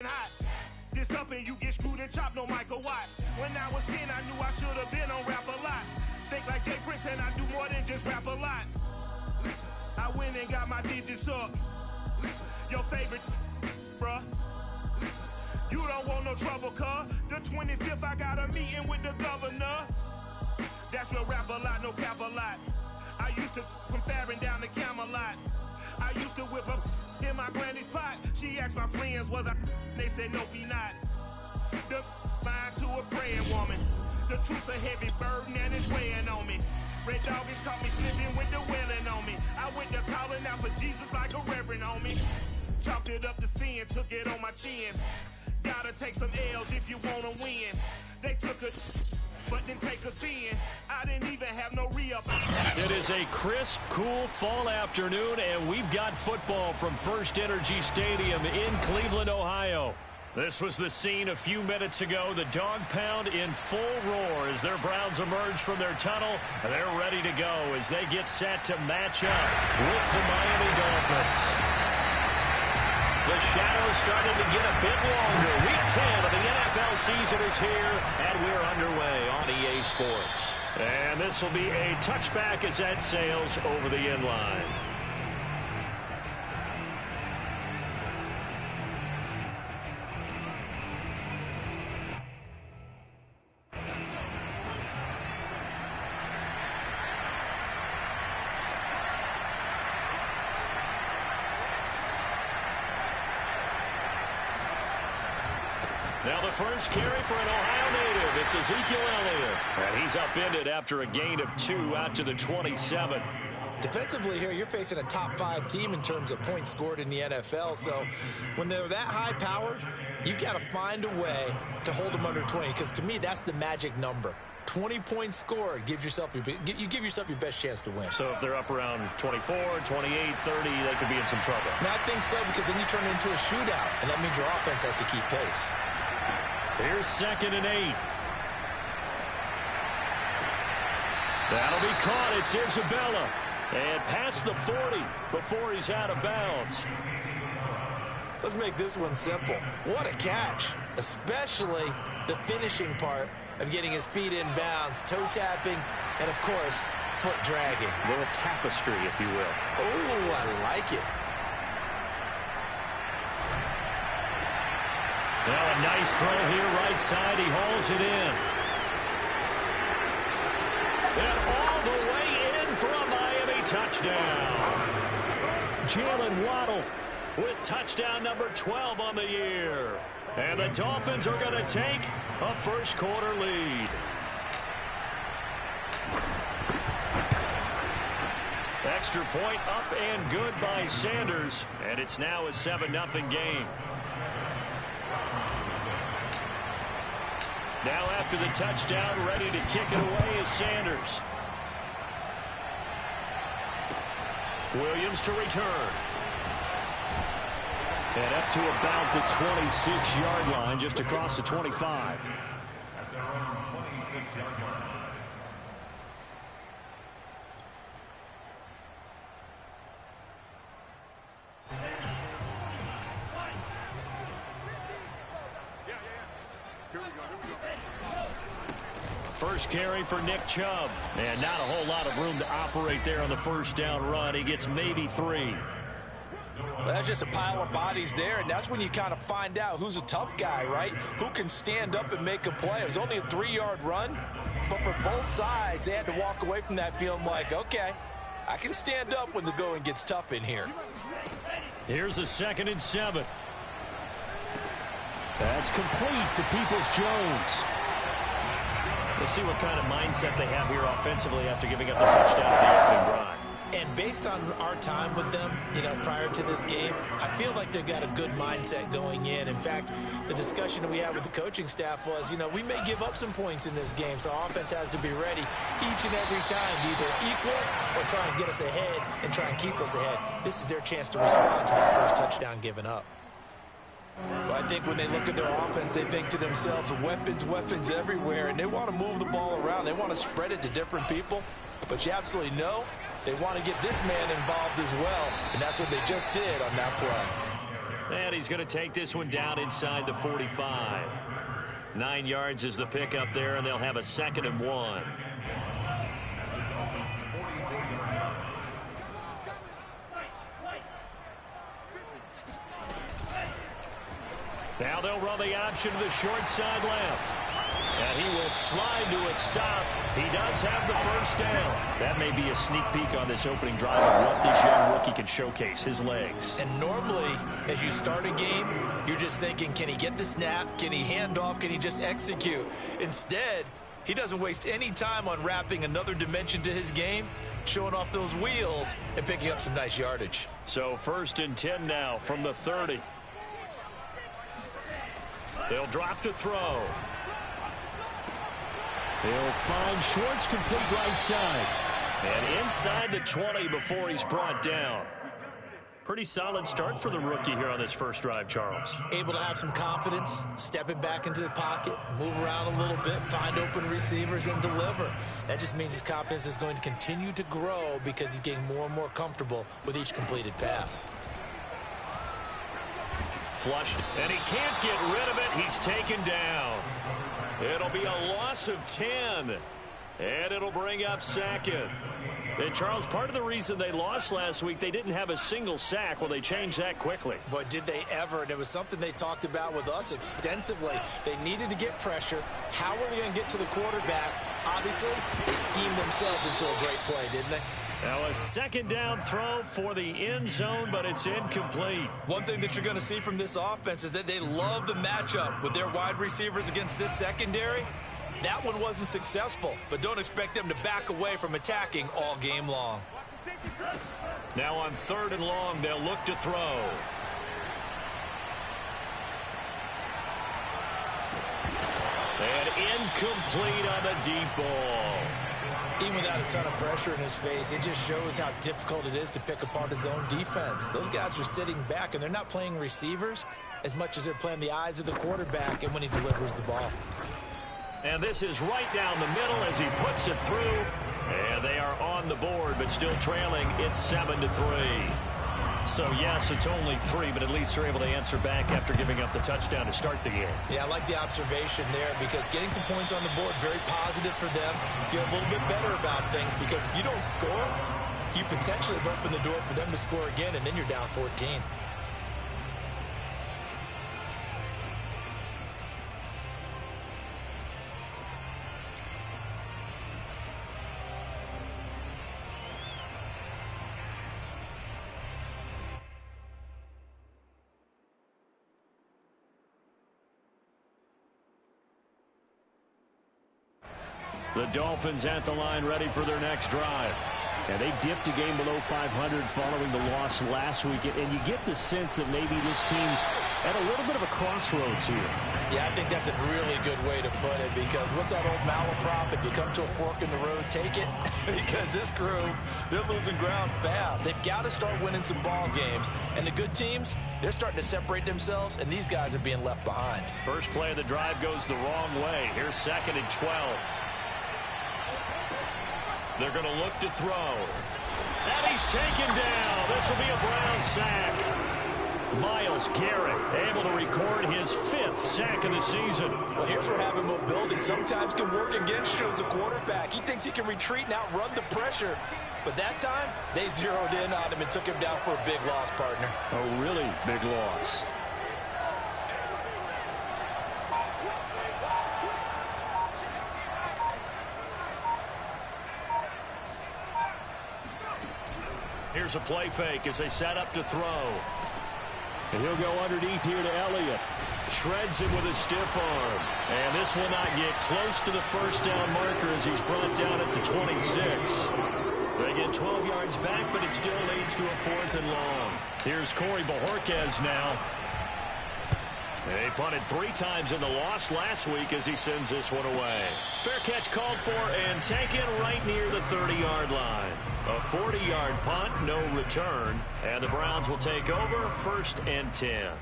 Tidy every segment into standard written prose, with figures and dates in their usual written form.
hot. This up and you get screwed and chopped, no Michael Watts. When I was 10, I knew I should have been on rap a lot. Think like Jay Prince and I do more than just rap a lot. I went and got my digits up. Your favorite, bruh. You don't want no trouble, cuz. The 25th, I got a meeting with the governor. That's real rap a lot, no cap a lot. I used to from Farron down to Camelot. I used to whip up in my granny's pot. She asked my friends, was I? They said, nope, he not. The mind to a praying woman. The truth's a heavy burden and it's weighing on me. Red doggies caught me slipping with the wailing on me. I went to calling out for Jesus like a reverend on me. Chalked it up to sin, took it on my chin. Gotta take some L's if you wanna win. They took a but didn't take us in. I didn't even have no re-up. It is a crisp, cool fall afternoon, and we've got football from First Energy Stadium in Cleveland, Ohio. This was the scene a few minutes ago. The dog pound in full roar as their Browns emerge from their tunnel. They're ready to go as they get set to match up with the Miami Dolphins. The shadows starting to get a bit longer. Week 10 of the NFL season is here, and we're underway on EA Sports. And this will be a touchback as that sails over the end line. Now the first carry for an Ohio native. It's Ezekiel Elliott. And he's upended after a gain of 2 out to the 27. Defensively here, you're facing a top 5 team in terms of points scored in the NFL. So when they're that high-powered, you've got to find a way to hold them under 20. Because to me, that's the magic number. 20 points scored gives yourself you give yourself your best chance to win. So if they're up around 24, 28, 30, they could be in some trouble. And I think so, because then you turn it into a shootout, and that means your offense has to keep pace. Here's 2nd and 8. That'll be caught. It's Isabella. And past the 40 before he's out of bounds. Let's make this one simple. What a catch, especially the finishing part of getting his feet in bounds, toe tapping, and of course, foot dragging. A little tapestry, if you will. Oh, I like it. Now a nice throw here, right side. He hauls it in. And all the way in for a Miami touchdown. Jalen Waddle with touchdown number 12 on the year. And the Dolphins are going to take a first-quarter lead. Extra point up and good by Sanders. And it's now a 7-0 game. Now after the touchdown, ready to kick it away is Sanders. Williams to return. And up to about the 26-yard line, just across the 25. At their own 26-yard line. First carry for Nick Chubb. And not a whole lot of room to operate there on the first down run. He gets maybe 3. Well, that's just a pile of bodies there, and that's when you kind of find out who's a tough guy, right? Who can stand up and make a play. It was only a 3-yard run, but for both sides, they had to walk away from that feeling like, okay, I can stand up when the going gets tough in here. Here's a 2nd and 7. That's complete to Peoples-Jones. We'll see what kind of mindset they have here offensively after giving up the touchdown in the opening drive. And based on our time with them, prior to this game, I feel like they've got a good mindset going in. In fact, the discussion that we had with the coaching staff was, we may give up some points in this game, so our offense has to be ready each and every time to either equal or try and get us ahead and try and keep us ahead. This is their chance to respond to that first touchdown given up. Well, I think when they look at their offense, they think to themselves, weapons everywhere, and they want to move the ball around. They want to spread it to different people, but you absolutely know they want to get this man involved as well, and that's what they just did on that play. And he's going to take this one down inside the 45. 9 yards is the pickup there, and they'll have a 2nd and 1. Now they'll run the option to the short side left. And he will slide to a stop. He does have the first down. That may be a sneak peek on this opening drive of what this young rookie can showcase, his legs. And normally, as you start a game, you're just thinking, can he get the snap? Can he hand off? Can he just execute? Instead, he doesn't waste any time on wrapping another dimension to his game, showing off those wheels and picking up some nice yardage. So 1st and 10 now from the 30. They'll drop to throw. He'll find Schwartz complete right side. And inside the 20 before he's brought down. Pretty solid start for the rookie here on this first drive, Charles. Able to have some confidence, stepping back into the pocket, move around a little bit, find open receivers, and deliver. That just means his confidence is going to continue to grow because he's getting more and more comfortable with each completed pass. Flushed, and he can't get rid of it. He's taken down. It'll be a loss of 10, and it'll bring up 2nd. And, Charles, part of the reason they lost last week, they didn't have a single sack. Well, they changed that quickly. But did they ever? And it was something they talked about with us extensively. They needed to get pressure. How were they going to get to the quarterback? Obviously, they schemed themselves into a great play, didn't they? Now a 2nd down throw for the end zone, but it's incomplete. One thing that you're going to see from this offense is that they love the matchup with their wide receivers against this secondary. That one wasn't successful, but don't expect them to back away from attacking all game long. Now on 3rd and long, they'll look to throw. And incomplete on the deep ball. Even without a ton of pressure in his face, it just shows how difficult it is to pick apart his own defense. Those guys are sitting back, and they're not playing receivers as much as they're playing the eyes of the quarterback and when he delivers the ball. And this is right down the middle as he puts it through. And they are on the board, but still trailing. It's 7-3. So, yes, it's only 3, but at least they're able to answer back after giving up the touchdown to start the game. Yeah, I like the observation there because getting some points on the board, very positive for them. Feel a little bit better about things because if you don't score, you potentially have opened the door for them to score again, and then you're down 14. The Dolphins at the line ready for their next drive. And they dipped a game below 500 following the loss last week. And you get the sense that maybe this team's at a little bit of a crossroads here. Yeah, I think that's a really good way to put it because what's that old malaprop? If you come to a fork in the road, take it. Because this crew, they're losing ground fast. They've got to start winning some ball games. And the good teams, they're starting to separate themselves, and these guys are being left behind. First play of the drive goes the wrong way. Here's 2nd and 12. They're going to look to throw. And he's taken down. This will be a Brown sack. Myles Garrett able to record his 5th sack of the season. Well, here's where having mobility sometimes can work against you as a quarterback. He thinks he can retreat and outrun the pressure. But that time, they zeroed in on him and took him down for a big loss, partner. A really big loss. Here's a play fake as they set up to throw. And he'll go underneath here to Elliott. Shreds him with a stiff arm. And this will not get close to the first down marker as he's brought down at the 26. They get 12 yards back, but it still leads to a 4th and long. Here's Corey Bojorquez now. They punted 3 times in the loss last week as he sends this one away. Fair catch called for and taken right near the 30-yard line. A 40-yard punt, no return, and the Browns will take over 1st and 10.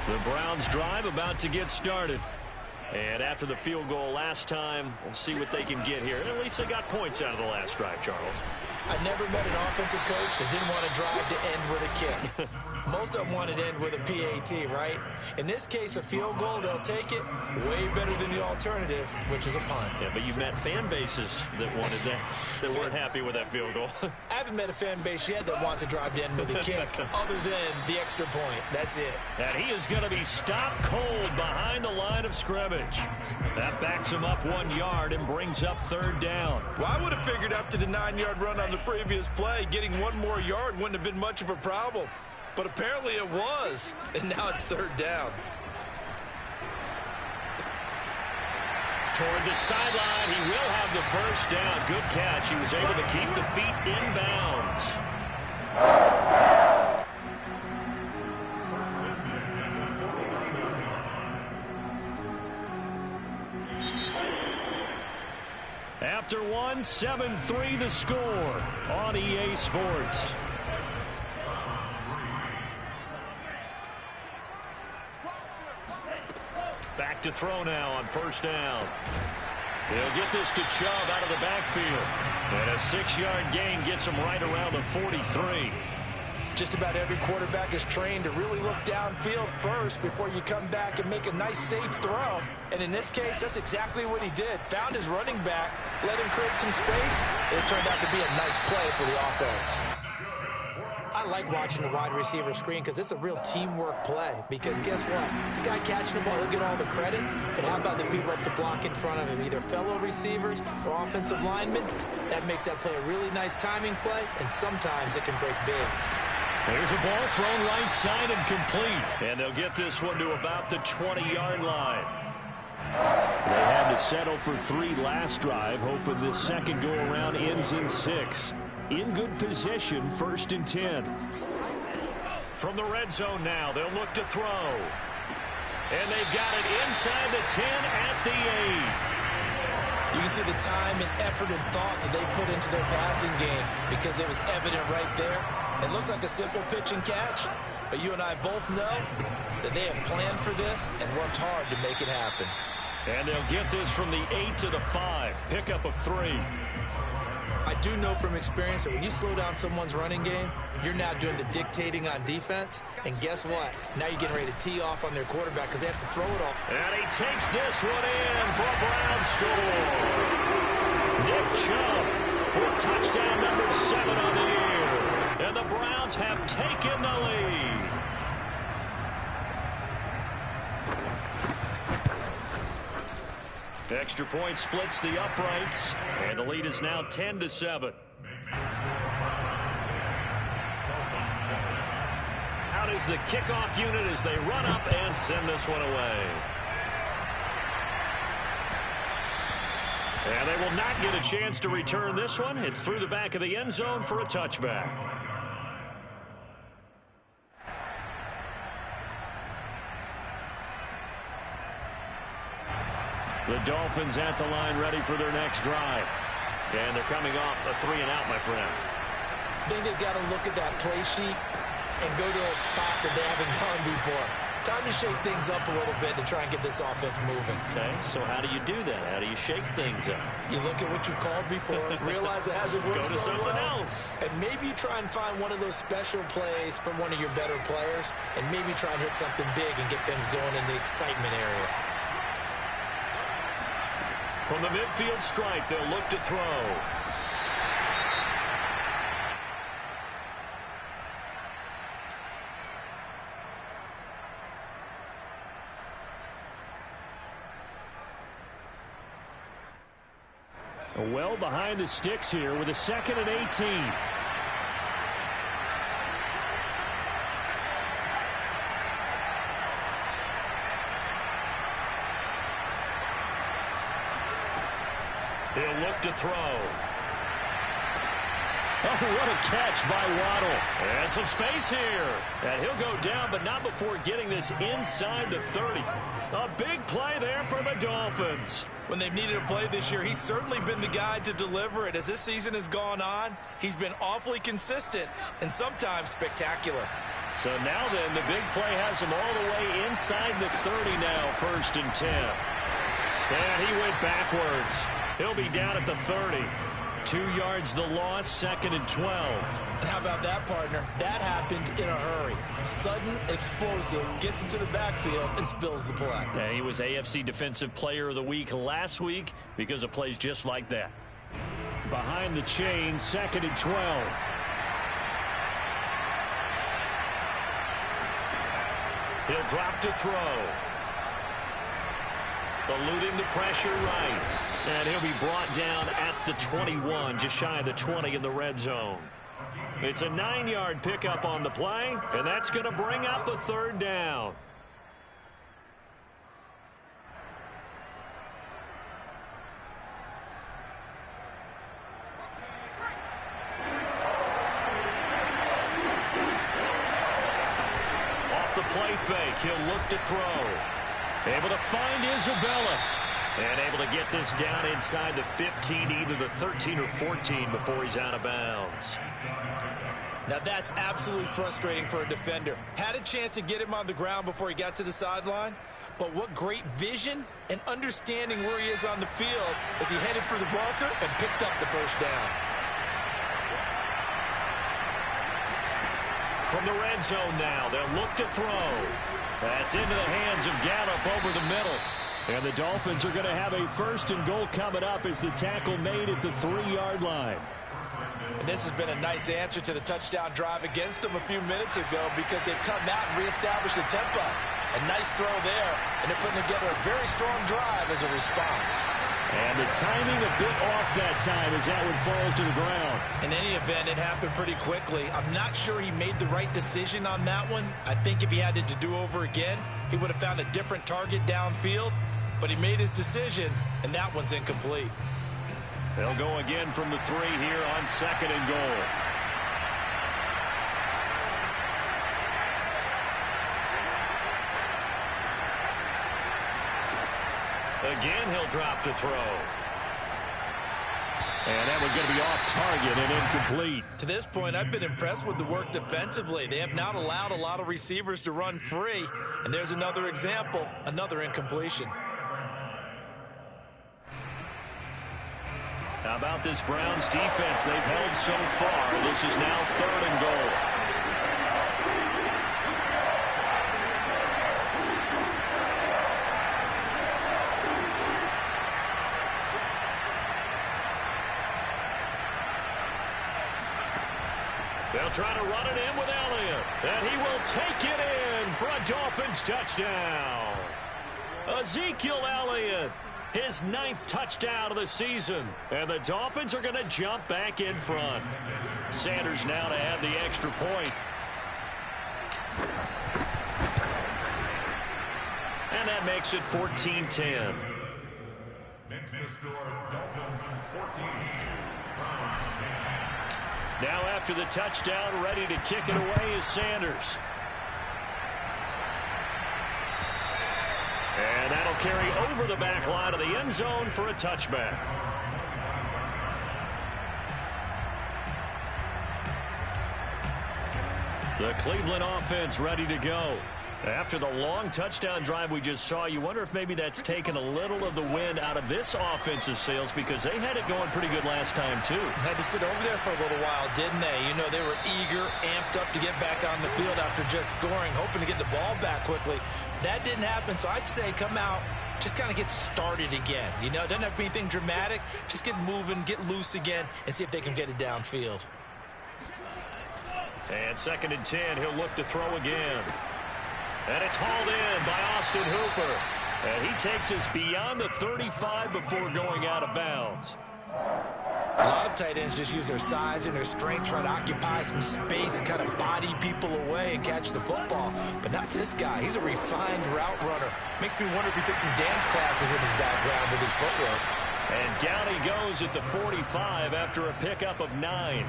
The Browns drive about to get started. And after the field goal last time, we'll see what they can get here. At least they got points out of the last drive, Charles. I never met an offensive coach that didn't want to drive to end with a kick. Most of them want it end with a PAT, right? In this case, a field goal, they'll take it way better than the alternative, which is a punt. Yeah, but you've met fan bases that wanted that, that weren't happy with that field goal. I haven't met a fan base yet that wants to drive to end with a kick other than the extra point. That's it. And he is going to be stopped cold behind the line of scrimmage. That backs him up 1 yard and brings up third down. Well, I would have figured after the 9-yard run on the previous play, getting 1 more yard wouldn't have been much of a problem. But apparently it was, and now it's third down. Toward the sideline, he will have the first down. Good catch. He was able to keep the feet inbounds. After 1, 7-3 the score on EA Sports. Back to throw now on first down. He'll get this to Chubb out of the backfield. And a 6-yard gain gets him right around the 43. Just about every quarterback is trained to really look downfield first before you come back and make a nice, safe throw. And in this case, that's exactly what he did. Found his running back, let him create some space. It turned out to be a nice play for the offense. I like watching the wide receiver screen because it's a real teamwork play. Because guess what? The guy catching the ball, he'll get all the credit. But how about the people up to block in front of him, either fellow receivers or offensive linemen? That makes that play a really nice timing play, and sometimes it can break big. There's a ball thrown right side and complete. And they'll get this one to about the 20-yard line. They had to settle for 3 last drive, hoping this second go-around ends in 6. In good position, 1st and 10. From the red zone now, they'll look to throw. And they've got it inside the 10 at the 8. You can see the time and effort and thought that they put into their passing game because it was evident right there. It looks like a simple pitch and catch, but you and I both know that they have planned for this and worked hard to make it happen. And they'll get this from the 8 to the 5. Pickup of 3. I do know from experience that when you slow down someone's running game, you're now doing the dictating on defense. And guess what? Now you're getting ready to tee off on their quarterback because they have to throw it all. And he takes this one in for a Brown score. Nick Chubb with touchdown number 7 on the year. And the Browns have taken the lead. Extra point splits the uprights, and the lead is now 10-7. Out is the kickoff unit as they run up and send this one away. And they will not get a chance to return this one. It's through the back of the end zone for a touchback. The Dolphins at the line ready for their next drive. And they're coming off a 3-and-out, my friend. I think they've got to look at that play sheet and go to a spot that they haven't gone before. Time to shake things up a little bit to try and get this offense moving. Okay, so how do you do that? How do you shake things up? You look at what you've called before, realize it hasn't worked Go to so something well, else. and maybe try and find one of those special plays from one of your better players, and maybe try and hit something big and get things going in the excitement area. From the midfield stripe, they'll look to throw. Well behind the sticks here with a 2nd and 18. He'll look to throw. Oh, what a catch by Waddle. And some space here. And he'll go down, but not before getting this inside the 30. A big play there for the Dolphins. When they've needed a play this year, he's certainly been the guy to deliver it. As this season has gone on, he's been awfully consistent and sometimes spectacular. So now then, the big play has him all the way inside the 30 now, 1st and 10. And he went backwards. He'll be down at the 30. 2 yards the loss, 2nd and 12. How about that, partner? That happened in a hurry. Sudden, explosive, gets into the backfield and spills the play. And he was AFC Defensive Player of the Week last week because of plays just like that. Behind the chain, 2nd and 12. He'll drop to throw. Eluding the pressure right. And he'll be brought down at the 21, just shy of the 20 in the red zone. It's a 9-yard pickup on the play, and that's going to bring up a 3rd down. Off the play fake, he'll look to throw. Able to find Isabella. And able to get this down inside the 15, either the 13 or 14 before he's out of bounds. Now that's absolutely frustrating for a defender. Had a chance to get him on the ground before he got to the sideline, but what great vision and understanding where he is on the field as he headed for the marker and picked up the 1st down. From the red zone now, they'll look to throw. That's into the hands of Gallup over the middle. And the Dolphins are going to have a 1st and goal coming up as the tackle made at the 3-yard line. And this has been a nice answer to the touchdown drive against them a few minutes ago because they've come out and reestablished the tempo. A nice throw there, and they're putting together a very strong drive as a response. And the timing a bit off that time as that one falls to the ground. In any event, it happened pretty quickly. I'm not sure he made the right decision on that one. I think if he had it to do over again, he would have found a different target downfield. But he made his decision, and that one's incomplete. They'll go again from the 3 here on 2nd and goal. Again, he'll drop to throw. And that one's going to be off target and incomplete. To this point, I've been impressed with the work defensively. They have not allowed a lot of receivers to run free. And there's another example, another incompletion. How about this Browns defense they've held so far? This is now 3rd and goal. They'll try to run it in with Elliott. And he will take it in for a Dolphins touchdown. Ezekiel Elliott. His 9th touchdown of the season. And the Dolphins are going to jump back in front. Sanders now to add the extra point. And that makes it 14-10. Makes the score Dolphins 14, Browns 10. Now after the touchdown, ready to kick it away is Sanders. And that'll carry over the back line of the end zone for a touchback. The Cleveland offense ready to go. After the long touchdown drive we just saw, you wonder if maybe that's taken a little of the wind out of this offensive sails because they had it going pretty good last time, too. Had to sit over there for a little while, didn't they? You know, they were eager, amped up to get back on the field after just scoring, hoping to get the ball back quickly. That didn't happen, so I'd say come out, just kind of get started again. You know, it doesn't have to be anything dramatic. Just get moving, get loose again, and see if they can get it downfield. And 2nd and 10, he'll look to throw again. And it's hauled in by Austin Hooper. And he takes us beyond the 35 before going out of bounds. A lot of tight ends just use their size and their strength, try to occupy some space and kind of body people away and catch the football. But not this guy. He's a refined route runner. Makes me wonder if he took some dance classes in his background with his footwork. And down he goes at the 45 after a pickup of 9.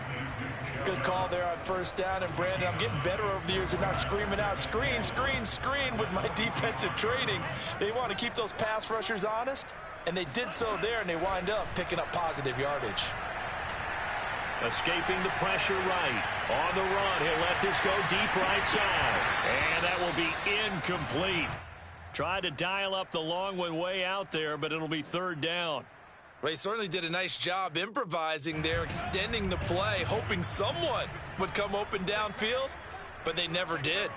Good call there on 1st down. And, Brandon, I'm getting better over the years and not screaming out, screen, screen, screen with my defensive training. They want to keep those pass rushers honest, and they did so there, and they wind up picking up positive yardage. Escaping the pressure right. On the run, he'll let this go deep right side. And that will be incomplete. Tried to dial up the long one way out there, but it'll be 3rd down. Well, he certainly did a nice job improvising there, extending the play, hoping someone would come open downfield, but they never did.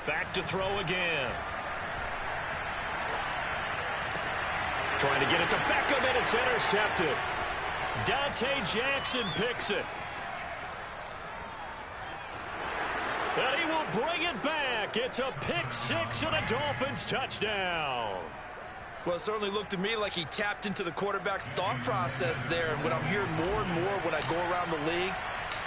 Back to throw again. Trying to get it to Beckham, and it's intercepted. Dante Jackson picks it. And he will bring it back. It's a pick six and a Dolphins touchdown. Well, it certainly looked to me like he tapped into the quarterback's thought process there. And what I'm hearing more and more when I go around the league,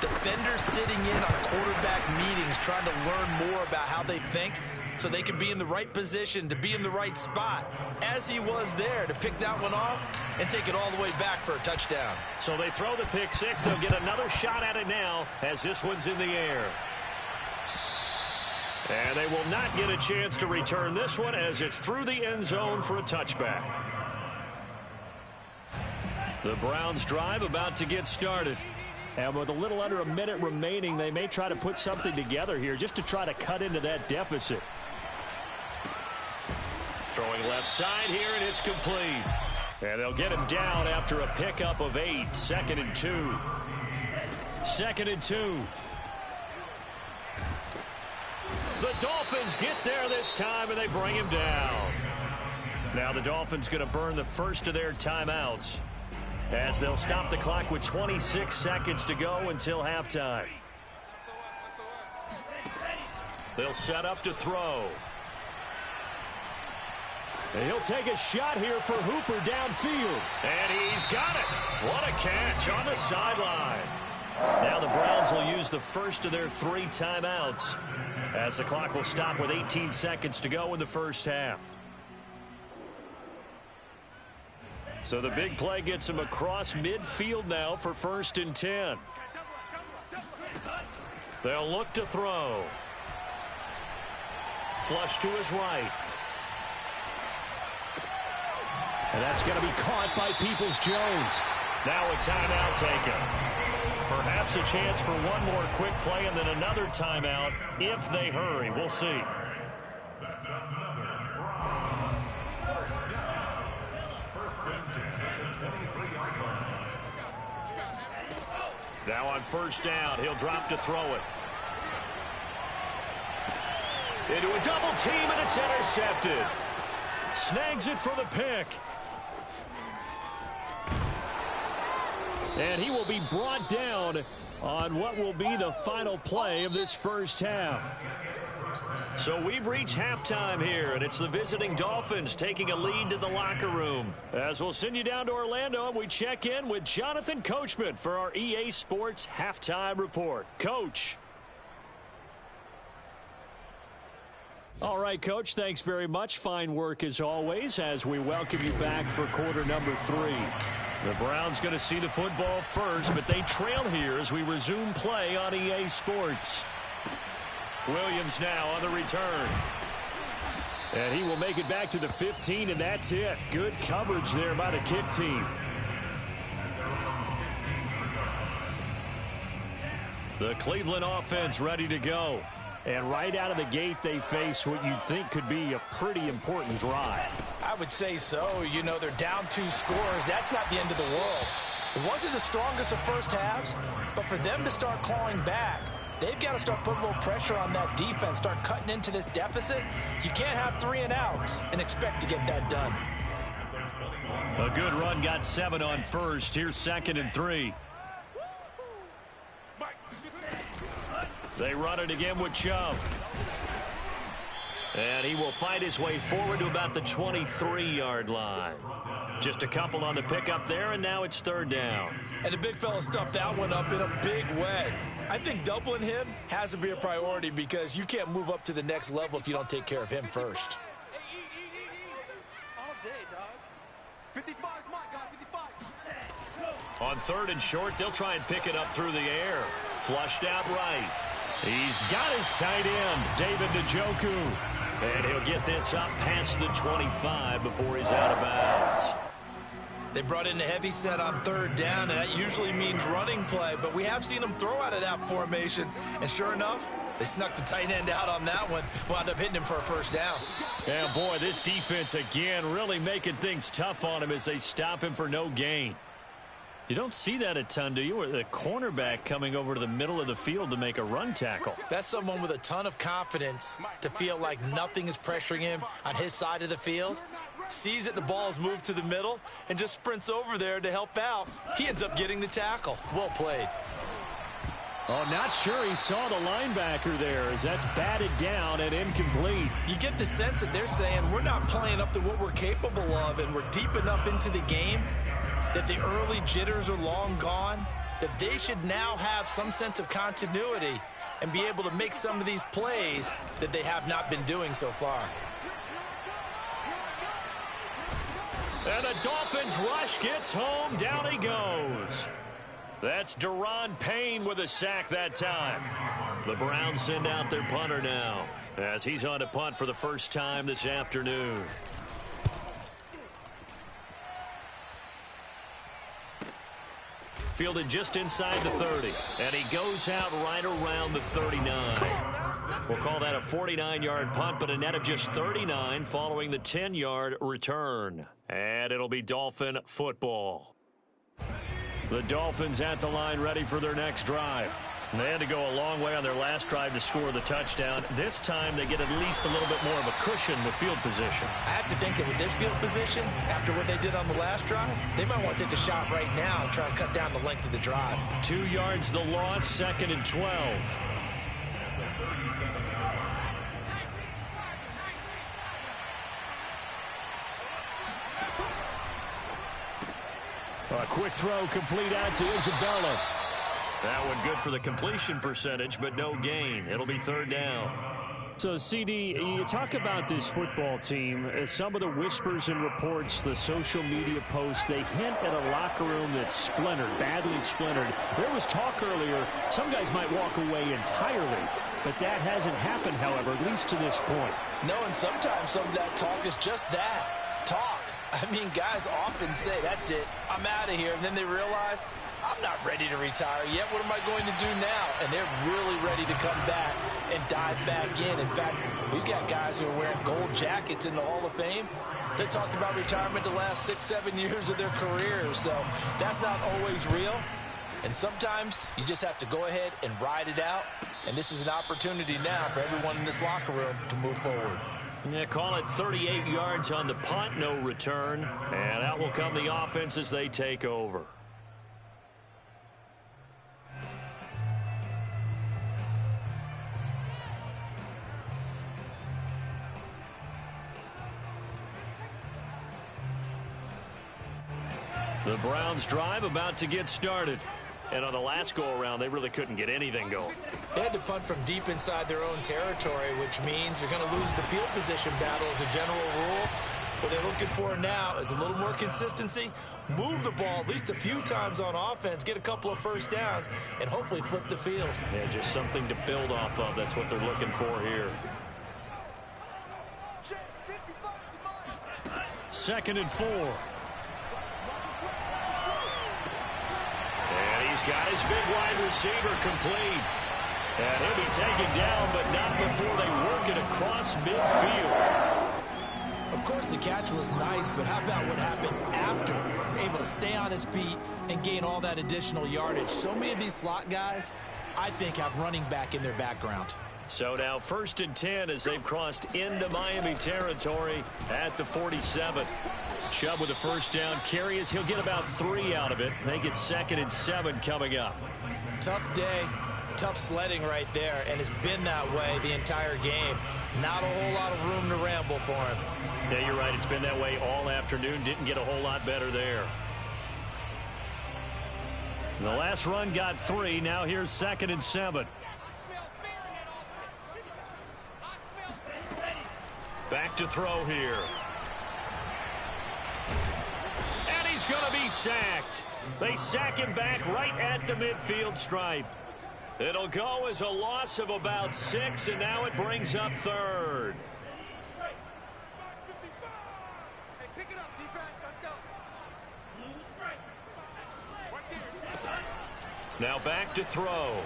defenders sitting in on quarterback meetings trying to learn more about how they think so they can be in the right position, to be in the right spot, as he was there to pick that one off and take it all the way back for a touchdown. So they throw the pick six. They'll get another shot at it now as this one's in the air. And they will not get a chance to return this one as it's through the end zone for a touchback. The Browns drive about to get started. And with a little under a minute remaining, they may try to put something together here just to try to cut into that deficit. Throwing left side here, and it's complete. And they'll get him down after a pickup of 8. 2nd and 2. 2nd and 2. The Dolphins get there this time, and they bring him down. Now the Dolphins going to burn the first of their timeouts as they'll stop the clock with 26 seconds to go until halftime. They'll set up to throw. And he'll take a shot here for Hooper downfield. And he's got it. What a catch on the sideline. Now the Browns will use the first of their 3 timeouts as the clock will stop with 18 seconds to go in the first half. So the big play gets him across midfield now for 1st and 10. They'll look to throw. Flush to his right. And that's going to be caught by Peoples-Jones. Now a timeout taken. Perhaps a chance for one more quick play and then another timeout if they hurry. We'll see. That's another Browns. First down. 1st and 10 at the 23-yard line. Now on 1st down, he'll drop to throw it. Into a double team, and it's intercepted. Snags it for the pick. And he will be brought down on what will be the final play of this first half. So we've reached halftime here, and it's the visiting Dolphins taking a lead to the locker room. As we'll send you down to Orlando, and we check in with Jonathan Coachman for our EA Sports Halftime Report. Coach. All right, Coach, thanks very much. Fine work as always as we welcome you back for quarter number 3. The Browns going to see the football first, but they trail here as we resume play on EA Sports. Williams now on the return. And he will make it back to the 15, and that's it. Good coverage there by the kick team. The Cleveland offense ready to go. And right out of the gate, they face what you'd think could be a pretty important drive. I would say so. You know, they're down 2 scores. That's not the end of the world. It wasn't the strongest of first halves, but for them to start clawing back, they've got to start putting a little pressure on that defense, start cutting into this deficit. You can't have 3 and outs and expect to get that done. A good run got 7 on 1st. Here's 2nd and 3. They run it again with Chubb. And he will fight his way forward to about the 23-yard line. Just a couple on the pickup there, and now it's 3rd down. And the big fella stuffed that one up in a big way. I think doubling him has to be a priority because you can't move up to the next level if you don't take care of him first. All day, dog. 55 is my guy, 55. On 3rd and short, they'll try and pick it up through the air. Flushed out right. He's got his tight end, David Njoku. And he'll get this up past the 25 before he's out of bounds. They brought in the heavy set on 3rd down, and that usually means running play. But we have seen them throw out of that formation. And sure enough, They snuck the tight end out on that one. Wound up hitting him for a first down. Yeah, boy, this defense again really making things tough on him as they stop him for no gain. You don't see that a ton, do you? With a cornerback coming over to the middle of the field to make a run tackle. That's someone with a ton of confidence to feel like nothing is pressuring him on his side of the field. Sees that the ball's moved to the middle and just sprints over there to help out. He ends up getting the tackle. Well played. Oh, not sure he saw the linebacker there as that's batted down and incomplete. You get the sense that they're saying we're not playing up to what we're capable of, and we're deep enough into the game that the early jitters are long gone, that they should now have some sense of continuity and be able to make some of these plays that they have not been doing so far. And the Dolphins rush gets home. Down he goes. That's Deron Payne with a sack that time. The Browns send out their punter now as he's on to punt for the first time this afternoon. Fielded just inside the 30, and he goes out right around the 39. We'll call that a 49-yard punt, but a net of just 39 following the 10-yard return. And it'll be Dolphin football. The Dolphins at the line ready for their next drive. They had to go a long way on their last drive to score the touchdown. This time they get at least a little bit more of a cushion with field position. I have to think that with this field position, after what they did on the last drive, they might want to take a shot right now and try and cut down the length of the drive. 2 yards the loss, 2nd and 12. A quick throw complete out to Isabella. That one good for the completion percentage, but no gain. It'll be 3rd down. So, CD, you talk about this football team. Some of the whispers and reports, the social media posts, they hint at a locker room that's splintered, badly splintered. There was talk earlier, some guys might walk away entirely, but that hasn't happened, however, at least to this point. No, and sometimes some of that talk is just that, talk. I mean, guys often say, that's it, I'm out of here, and then they realize, I'm not ready to retire yet. What am I going to do now? And they're really ready to come back and dive back in. In fact, we've got guys who are wearing gold jackets in the Hall of Fame. They talked about retirement the last 6, 7 years of their careers. So that's not always real. And sometimes you just have to go ahead and ride it out. And this is an opportunity now for everyone in this locker room to move forward. Yeah, call it 38 yards on the punt, no return. And out will come the offense as they take over. The Browns drive about to get started. And on the last go-around, they really couldn't get anything going. They had to punt from deep inside their own territory, which means you're going to lose the field position battle as a general rule. What they're looking for now is a little more consistency, move the ball at least a few times on offense, get a couple of first downs, and hopefully flip the field. Yeah, just something to build off of. That's what they're looking for here. 2nd and 4. And he's got his big wide receiver complete. And he'll be taken down, but not before they work it across midfield. Of course, the catch was nice, but how about what happened after? Able to stay on his feet and gain all that additional yardage. So many of these slot guys, I think, have running back in their background. So now 1st and 10 as they've crossed into Miami territory at the 47. Chubb with a first down carry as he'll get about 3 out of it. Make it 2nd and 7 coming up. Tough day, tough sledding right there, and it's been that way the entire game. Not a whole lot of room to ramble for him. Yeah, you're right. It's been that way all afternoon. Didn't get a whole lot better there. The last run got 3. Now here's 2nd and 7. Back to throw here. And he's going to be sacked. They sack him back right at the midfield stripe. It'll go as a loss of about 6, and now it brings up 3rd. Hey, pick it up, defense. Let's go. Now back to throw.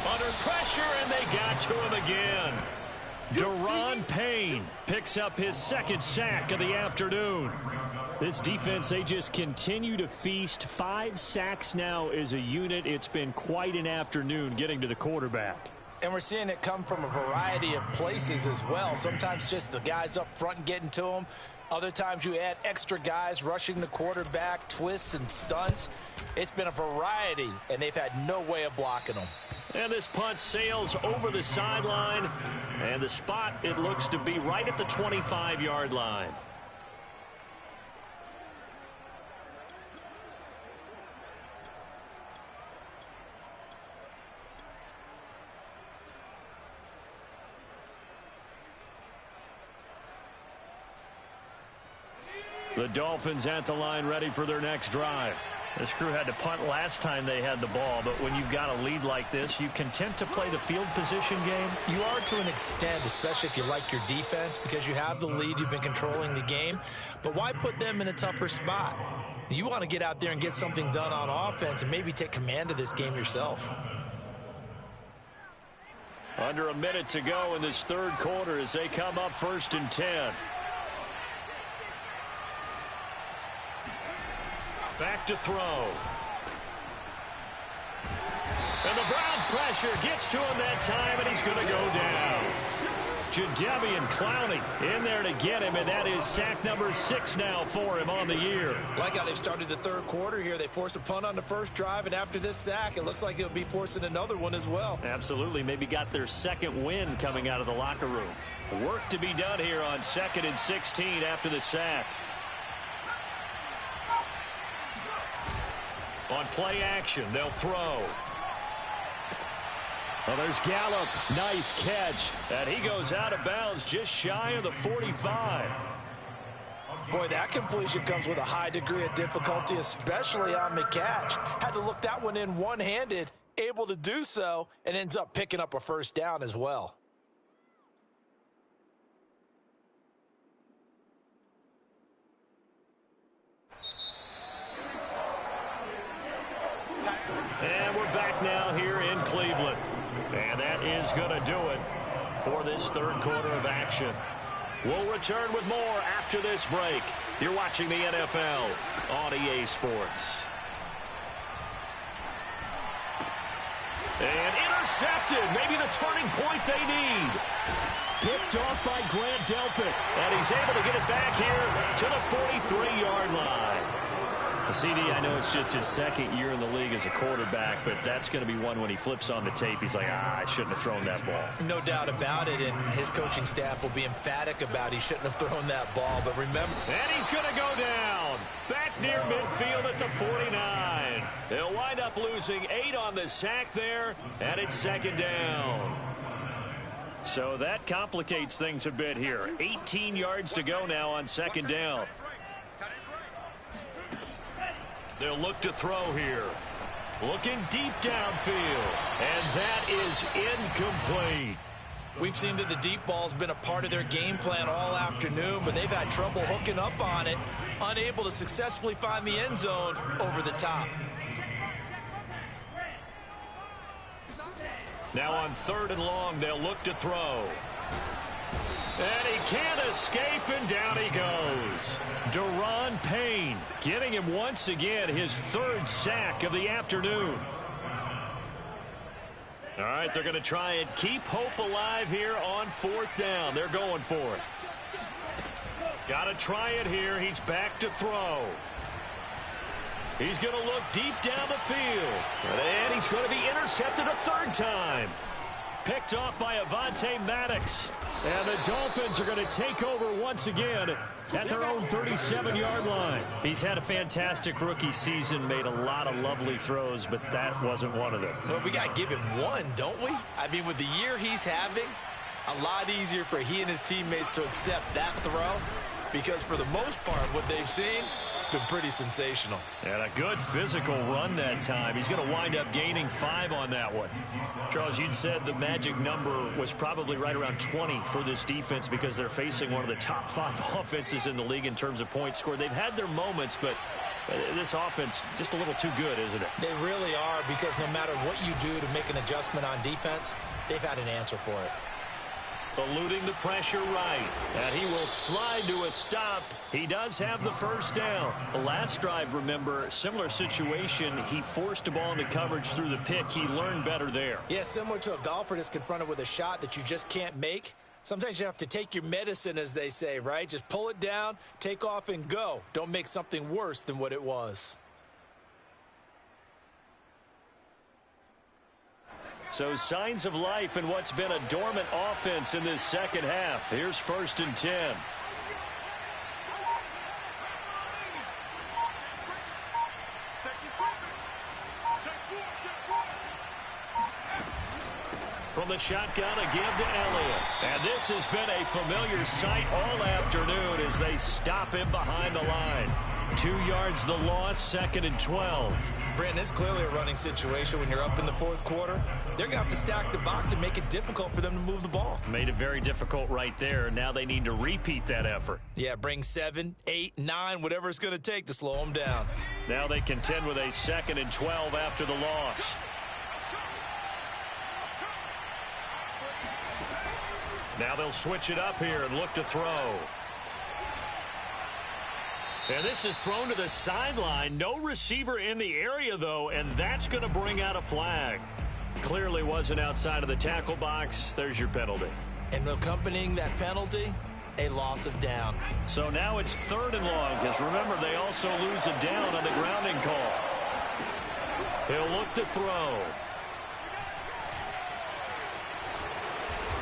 Under pressure, and they got to him again. Deron Payne picks up his second sack of the afternoon. This defense, they just continue to feast. 5 sacks now as a unit. It's been quite an afternoon getting to the quarterback. And we're seeing it come from a variety of places as well. Sometimes just the guys up front and getting to them. Other times you add extra guys rushing the quarterback, twists and stunts. It's been a variety, and they've had no way of blocking them. And this punt sails over the sideline. And the spot, it looks to be right at the 25-yard line. The Dolphins at the line ready for their next drive. This crew had to punt last time they had the ball, but when you've got a lead like this, you content to play the field position game? You are to an extent, especially if you like your defense, because you have the lead, you've been controlling the game. But why put them in a tougher spot? You want to get out there and get something done on offense and maybe take command of this game yourself. Under a minute to go in this third quarter as they come up 1st and 10. Back to throw. And the Browns pressure gets to him that time, and he's going to go down. Jadeveon Clowney in there to get him, and that is sack number 6 now for him on the year. Like how they've started the third quarter here. They forced a punt on the first drive, and after this sack, it looks like they'll be forcing another one as well. Absolutely. Maybe got their second win coming out of the locker room. Work to be done here on 2nd and 16 after the sack. On play action, they'll throw. Oh, there's Gallup. Nice catch. And he goes out of bounds just shy of the 45. Boy, that completion comes with a high degree of difficulty, especially on the catch. Had to look that one in one-handed, able to do so, and ends up picking up a first down as well. And we're back now here in Cleveland. And that is going to do it for this third quarter of action. We'll return with more after this break. You're watching the NFL on EA Sports. And intercepted. Maybe the turning point they need. Picked off by Grant Delpit. And he's able to get it back here to the 43-yard line. CD, I know it's just his second year in the league as a quarterback, but that's going to be one when he flips on the tape. He's like, I shouldn't have thrown that ball. No doubt about it, and his coaching staff will be emphatic about he shouldn't have thrown that ball. But remember, and he's going to go down back near midfield at the 49. They'll wind up losing 8 on the sack there, and it's 2nd down. So that complicates things a bit here. 18 yards to go now on 2nd down. They'll look to throw here. Looking deep downfield. And that is incomplete. We've seen that the deep ball's been a part of their game plan all afternoon, but they've had trouble hooking up on it, unable to successfully find the end zone over the top. Now on 3rd and long, they'll look to throw. And he can't escape, and down he goes. Deron Payne getting him once again his 3rd sack of the afternoon. All right, they're going to try and keep hope alive here on 4th down. They're going for it. Got to try it here. He's back to throw. He's going to look deep down the field. And he's going to be intercepted a 3rd time. Picked off by Avonte Maddox. And the Dolphins are going to take over once again at their own 37-yard line. He's had a fantastic rookie season, made a lot of lovely throws, but that wasn't one of them. Well, we got to give him one, don't we? I mean, with the year he's having, a lot easier for he and his teammates to accept that throw, because for the most part, what they've seen, it's been pretty sensational. And a good physical run that time. He's going to wind up gaining 5 on that one. Charles, you'd said the magic number was probably right around 20 for this defense because they're facing one of the top 5 offenses in the league in terms of points scored. They've had their moments, but This offense just a little too good, isn't it? They really are, because no matter what you do to make an adjustment on defense, they've had an answer for it. Eluding the pressure right. And he will slide to a stop. He does have the first down. The last drive, remember, similar situation. He forced a ball into coverage through the pick. He learned better there. Yeah, similar to a golfer that's confronted with a shot that you just can't make. Sometimes you have to take your medicine, as they say, right? Just pull it down, take off, and go. Don't make something worse than what it was. So signs of life in what's been a dormant offense in this second half. Here's 1st and 10. From the shotgun, a give to Elliott. And this has been a familiar sight all afternoon as they stop him behind the line. 2 yards the loss, 2nd and 12. Brandon, it's clearly a running situation when you're up in the 4th quarter. They're going to have to stack the box and make it difficult for them to move the ball. Made it very difficult right there. Now they need to repeat that effort. Yeah, bring 7, 8, 9, whatever it's going to take to slow them down. Now they contend with a 2nd and 12 after the loss. Now they'll switch it up here and look to throw. And this is thrown to the sideline. No receiver in the area, though, and that's going to bring out a flag. Clearly wasn't outside of the tackle box. There's your penalty. And accompanying that penalty, a loss of down. So now it's 3rd and long, because remember, they also lose a down on the grounding call. He'll look to throw.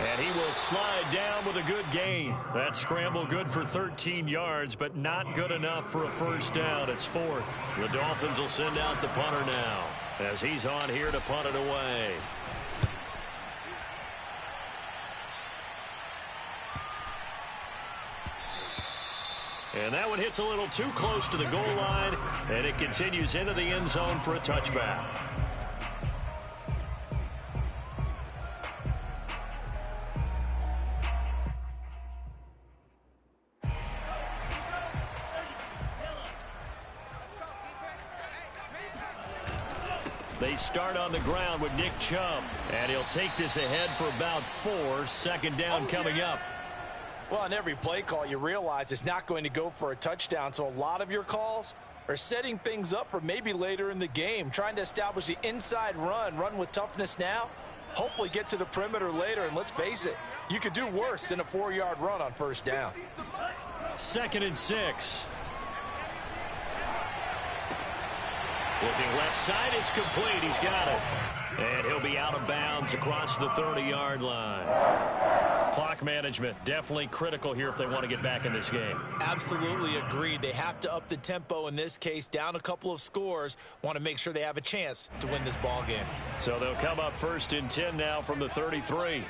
And he will slide down with a good gain. That scramble good for 13 yards, but not good enough for a first down. It's 4th. The Dolphins will send out the punter now as he's on here to punt it away. And that one hits a little too close to the goal line, and it continues into the end zone for a touchback. They start on the ground with Nick Chubb, and he'll take this ahead for about 4. 2nd down coming up. Well, on every play call, you realize it's not going to go for a touchdown, so a lot of your calls are setting things up for maybe later in the game, trying to establish the inside run with toughness now, hopefully get to the perimeter later, and let's face it, you could do worse than a 4-yard run on first down. 2nd and 6. Looking left side, it's complete. He's got it. And he'll be out of bounds across the 30-yard line. Clock management, definitely critical here if they want to get back in this game. Absolutely agreed. They have to up the tempo in this case, down a couple of scores. Want to make sure they have a chance to win this ball game. So they'll come up 1st and 10 now from the 33.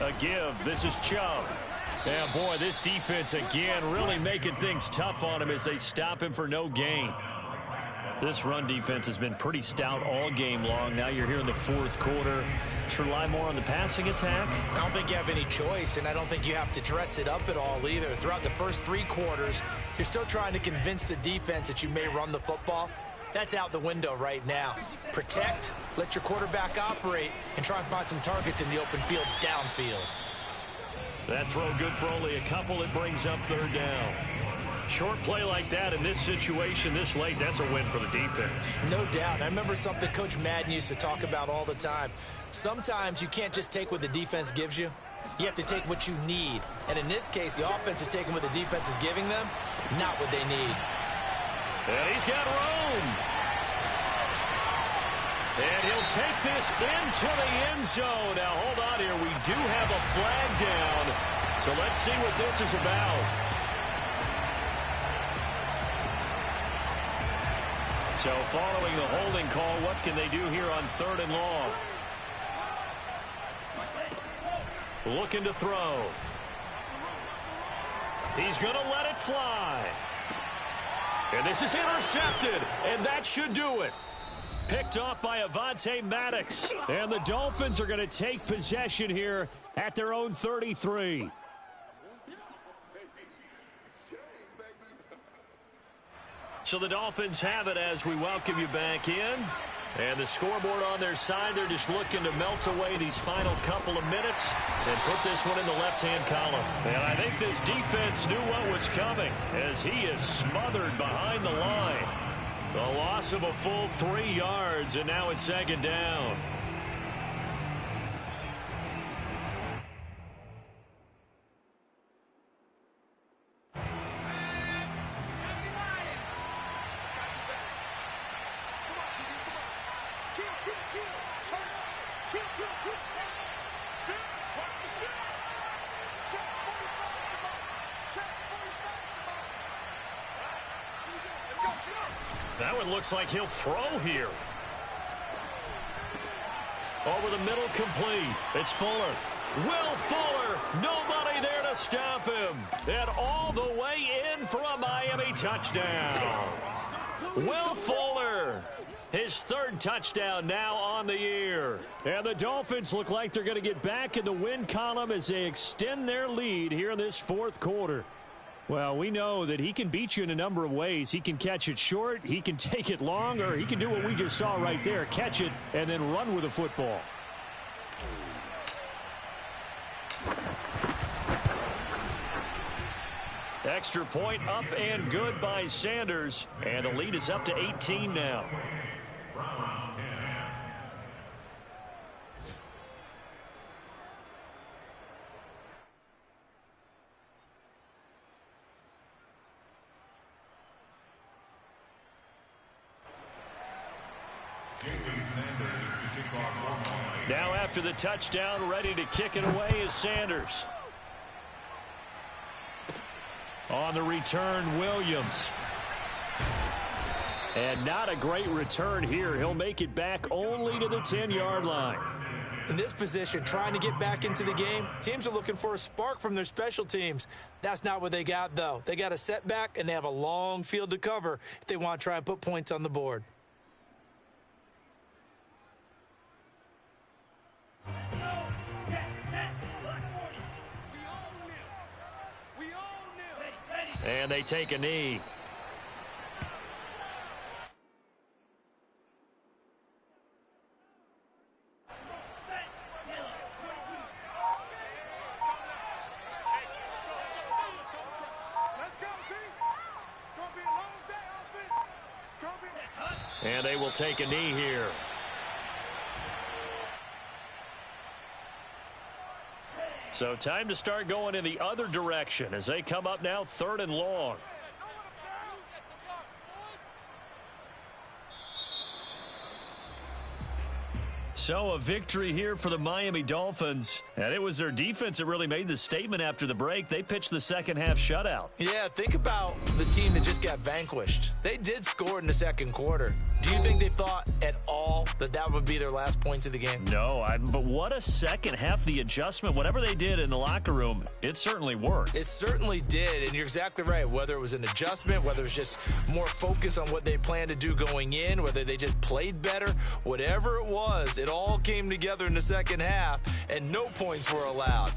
A give. This is Chubb. Yeah, boy, this defense again really making things tough on him as they stop him for no gain. This run defense has been pretty stout all game long. Now you're here in the 4th quarter. Should rely more on the passing attack? I don't think you have any choice, and I don't think you have to dress it up at all either. Throughout the first 3 quarters, you're still trying to convince the defense that you may run the football. That's out the window right now. Protect, let your quarterback operate, and try and find some targets in the open field downfield. That throw good for only a couple. It brings up 3rd down. Short play like that in this situation this late, that's a win for the defense. No doubt. I remember something Coach Madden used to talk about all the time. Sometimes you can't just take what the defense gives you. You have to take what you need. And in this case, the offense is taking what the defense is giving them, not what they need. And he's got room. And he'll take this into the end zone. Now, hold on here. We do have a flag down. So let's see what this is about. So following the holding call, what can they do here on 3rd and long? Looking to throw. He's going to let it fly. And this is intercepted, and that should do it. Picked off by Avonte Maddox. And the Dolphins are going to take possession here at their own 33. So the Dolphins have it as we welcome you back in. And the scoreboard on their side, they're just looking to melt away these final couple of minutes and put this one in the left-hand column. And I think this defense knew what was coming as he is smothered behind the line. The loss of a full 3 yards, and now it's second down. That one looks like he'll throw here. Over the middle, complete. It's Fuller. Will Fuller. Nobody there to stop him. And all the way in for a Miami touchdown. Will Fuller. His third touchdown now on the year. And the Dolphins look like they're going to get back in the win column as they extend their lead here in this fourth quarter. Well, we know that he can beat you in a number of ways. He can catch it short, he can take it long, or he can do what we just saw right there, catch it and then run with the football. Extra point up and good by Sanders, and the lead is up to 18 now. Browns 10. Now after the touchdown, ready to kick it away is Sanders. On the return, Williams. And not a great return here. He'll make it back only to the 10-yard line. In this position, trying to get back into the game, teams are looking for a spark from their special teams. That's not what they got, though. They got a setback, and they have a long field to cover if they want to try and put points on the board. And they take a knee. And they will take a knee here. So time to start going in the other direction as they come up now 3rd and long. So a victory here for the Miami Dolphins. And it was their defense that really made the statement after the break. They pitched the second half shutout. Yeah, think about the team that just got vanquished. They did score in the second quarter. Do you think they thought at all that that would be their last points of the game? No, but what a second half. The adjustment, whatever they did in the locker room, it certainly worked. It certainly did, and you're exactly right. Whether it was an adjustment, whether it was just more focus on what they planned to do going in, whether they just played better, whatever it was, it all came together in the second half, and no points were allowed.